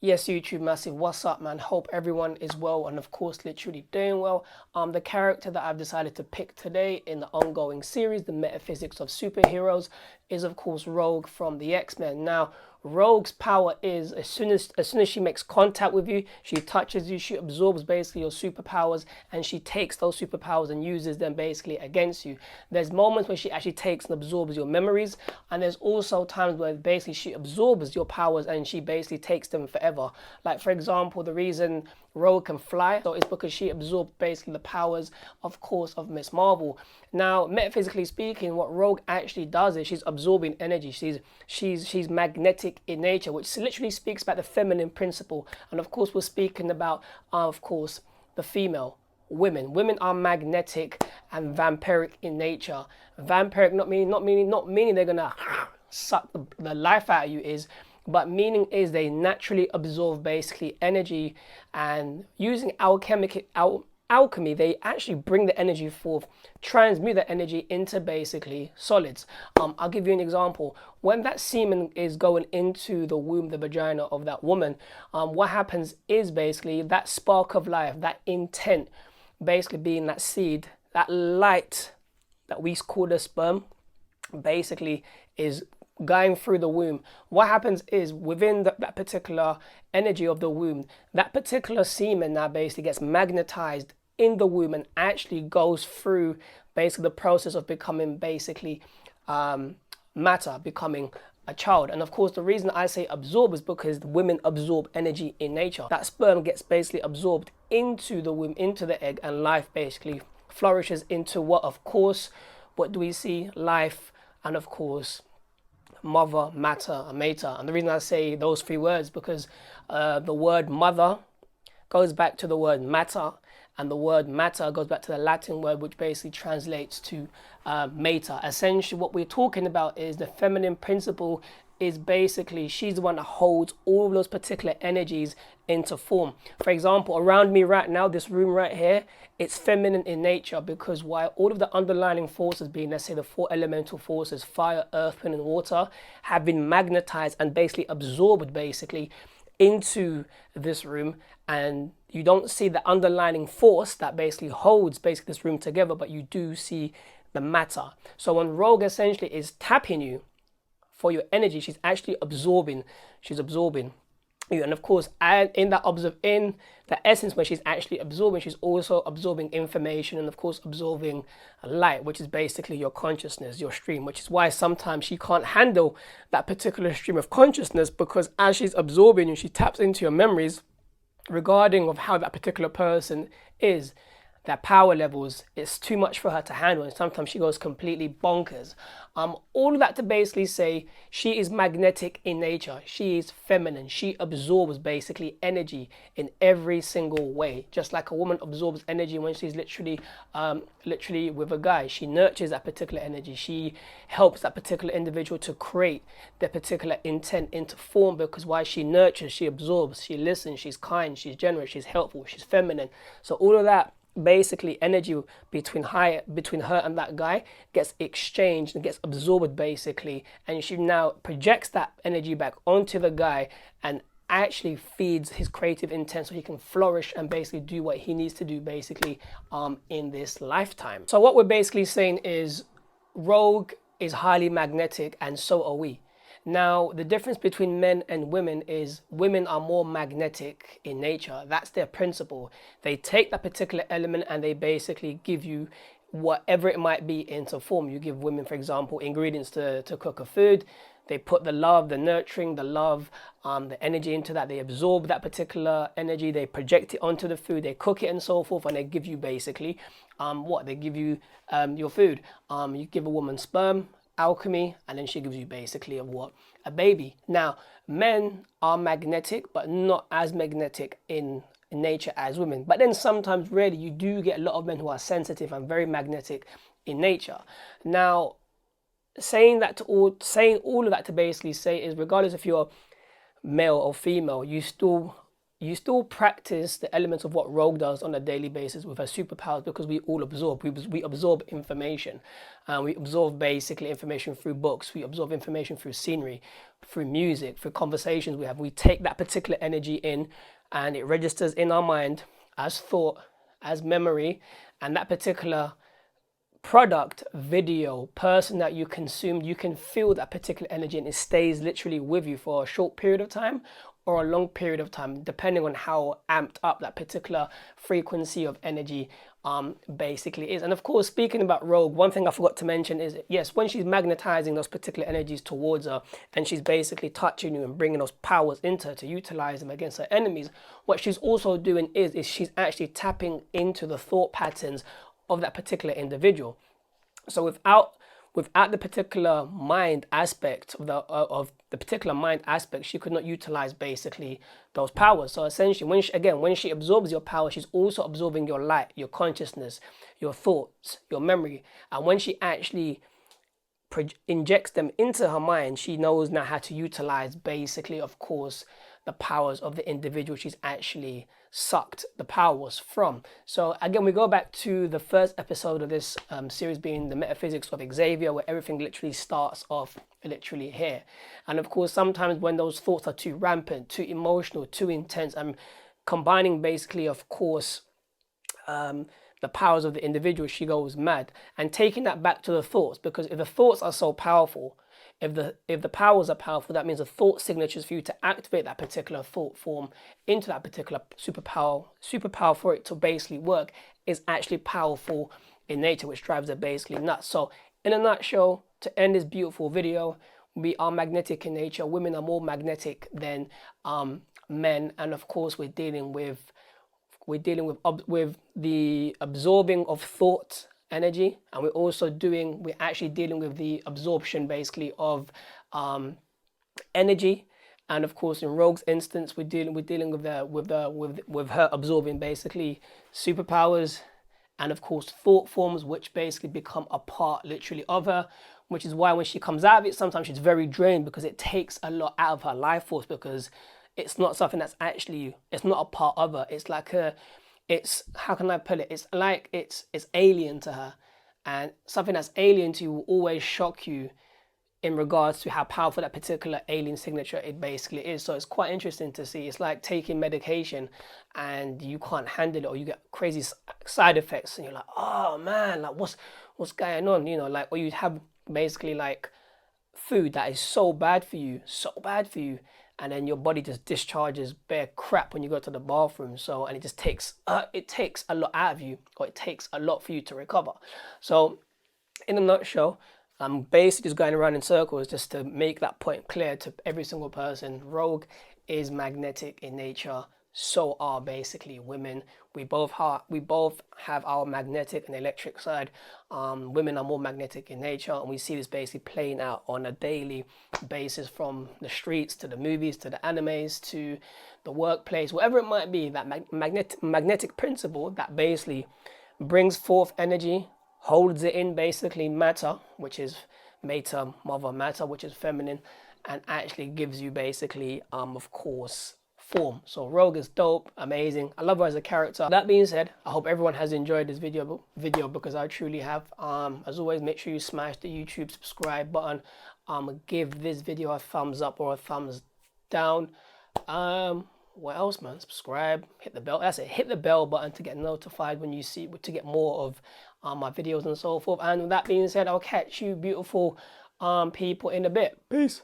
Yes, YouTube massive, what's up, man? Hope everyone is well and of course literally doing well. The character that I've decided to pick today in the ongoing series, the metaphysics of superheroes, is of course Rogue from the X-Men. Now, Rogue's power is as soon as she makes contact with you, she touches you, she absorbs basically your superpowers, and she takes those superpowers and uses them basically against you. There's moments where she actually takes and absorbs your memories, and there's also times where basically she absorbs your powers and she basically takes them forever. Like for example, the reason Rogue can fly, so it's because she absorbed basically the powers, of course, of Miss Marvel. Now, metaphysically speaking, what Rogue actually does is she's absorbing energy. She's magnetic in nature, which literally speaks about the feminine principle. And of course, we're speaking about, of course, the female. Women are magnetic and vampiric in nature. Vampiric not meaning they're gonna suck the life out of you, but meaning is they naturally absorb basically energy, and using alchemy, they actually bring the energy forth, transmute that energy into basically solids. I'll give you an example. When that semen is going into the womb, the vagina of that woman, what happens is basically that spark of life, that intent, basically being that seed, that light that we call the sperm, basically is going through the womb. What happens is within that particular energy of the womb, that particular semen now basically gets magnetized in the womb and actually goes through basically the process of becoming basically matter, becoming a child. And of course, the reason I say absorb is because women absorb energy in nature. That sperm gets basically absorbed into the womb, into the egg, and life basically flourishes into what, of course, what do we see? Life, and of course, mother, matter, and mater. And the reason I say those three words because the word mother goes back to the word matter, and the word matter goes back to the Latin word which basically translates to mater. Essentially what we're talking about is the feminine principle is basically she's the one that holds all of those particular energies into form. For example, around me right now, this room right here, it's feminine in nature because while all of the underlying forces being, let's say the four elemental forces, fire, earth, wind and water, have been magnetized and basically absorbed basically into this room, and you don't see the underlying force that basically holds basically this room together, but you do see the matter. So when Rogue essentially is tapping you for your energy, she's actually absorbing you. And of course, in the essence where she's actually absorbing, she's also absorbing information and of course absorbing light, which is basically your consciousness, your stream, which is why sometimes she can't handle that particular stream of consciousness, because as she's absorbing you, she taps into your memories regarding of how that particular person is, their power levels. It's too much for her to handle, and sometimes she goes completely bonkers. All of that to basically say she is magnetic in nature, she is feminine, she absorbs basically energy in every single way, just like a woman absorbs energy when she's literally with a guy. She nurtures that particular energy, she helps that particular individual to create their particular intent into form, because while she nurtures, she absorbs, she listens, she's kind, she's generous, she's helpful, she's feminine. So all of that basically energy between her and that guy gets exchanged and gets absorbed basically, and she now projects that energy back onto the guy and actually feeds his creative intent so he can flourish and basically do what he needs to do basically in this lifetime. So what we're basically saying is Rogue is highly magnetic, and so are we. Now, the difference between men and women is women are more magnetic in nature. That's their principle. They take that particular element and they basically give you whatever it might be into form. You give women, for example, ingredients to cook a food. They put the love, the nurturing, the love, the energy into that. They absorb that particular energy. They project it onto the food. They cook it and so forth, and they give you basically they give you your food. You give a woman sperm, alchemy, and then she gives you basically a baby. Now, men are magnetic, but not as magnetic in nature as women. But then sometimes, really, you do get a lot of men who are sensitive and very magnetic in nature. Now, saying all of that to basically say is, regardless if you're male or female, you you still practice the elements of what Rogue does on a daily basis with her superpowers, because we all absorb. We absorb information. We absorb basically information through books. We absorb information through scenery, through music, through conversations we have. We take that particular energy in, and it registers in our mind as thought, as memory, and that particular product, video, person that you consume, you can feel that particular energy, and it stays literally with you for a short period of time or a long period of time, depending on how amped up that particular frequency of energy basically is. And of course, speaking about Rogue, one thing I forgot to mention is, yes, when she's magnetizing those particular energies towards her, and she's basically touching you and bringing those powers into her to utilize them against her enemies, what she's also doing is she's actually tapping into the thought patterns of that particular individual. So without the particular mind aspect of the particular mind aspect, she could not utilize basically those powers. So essentially, when she absorbs your power, she's also absorbing your light, your consciousness, your thoughts, your memory. And when she actually injects them into her mind, she knows now how to utilize basically, of course, the powers of the individual she's actually sucked the powers from. So again, we go back to the first episode of this series being the metaphysics of Xavier, where everything literally starts off literally here. And of course, sometimes when those thoughts are too rampant, too emotional, too intense, and combining basically, of course, the powers of the individual, she goes mad. And taking that back to the thoughts, because if the thoughts are so powerful, if the powers are powerful, that means the thought signatures for you to activate that particular thought form into that particular superpower for it to basically work is actually powerful in nature, which drives it basically nuts. So in a nutshell, to end this beautiful video, we are magnetic in nature. Women are more magnetic than men, and of course we're dealing with the absorbing of thought energy, and we're actually dealing with the absorption basically of energy. And of course, in Rogue's instance, we're dealing with her absorbing basically superpowers, and of course thought forms, which basically become a part literally of her, which is why when she comes out of it, sometimes she's very drained, because it takes a lot out of her life force, because it's not something that's actually, it's not a part of her. It's like how can I put it? It's like it's alien to her, and something that's alien to you will always shock you in regards to how powerful that particular alien signature it basically is. So it's quite interesting to see. It's like taking medication and you can't handle it, or you get crazy side effects, and you're like, oh man, like what's going on? You know, like, or you have basically like food that is so bad for you, and then your body just discharges bare crap when you go to the bathroom. So, and it just takes a lot out of you, or it takes a lot for you to recover. So in a nutshell, I'm basically just going around in circles just to make that point clear to every single person. Rogue is magnetic in nature. So are basically women. We both have our magnetic and electric side. Women are more magnetic in nature, and we see this basically playing out on a daily basis, from the streets to the movies to the animes to the workplace, whatever it might be. That magnetic principle that basically brings forth energy, holds it in basically matter, which is mater, mother matter, which is feminine, and actually gives you basically of course form. So Rogue is dope, amazing. I love her as a character. That being said, I hope everyone has enjoyed this video because I truly have. As always, make sure you smash the YouTube subscribe button. Give this video a thumbs up or a thumbs down. What else, man? Subscribe, hit the bell. That's it. Hit the bell button to get notified when you see, to get more of my videos and so forth. And with that being said, I'll catch you beautiful people in a bit. Peace.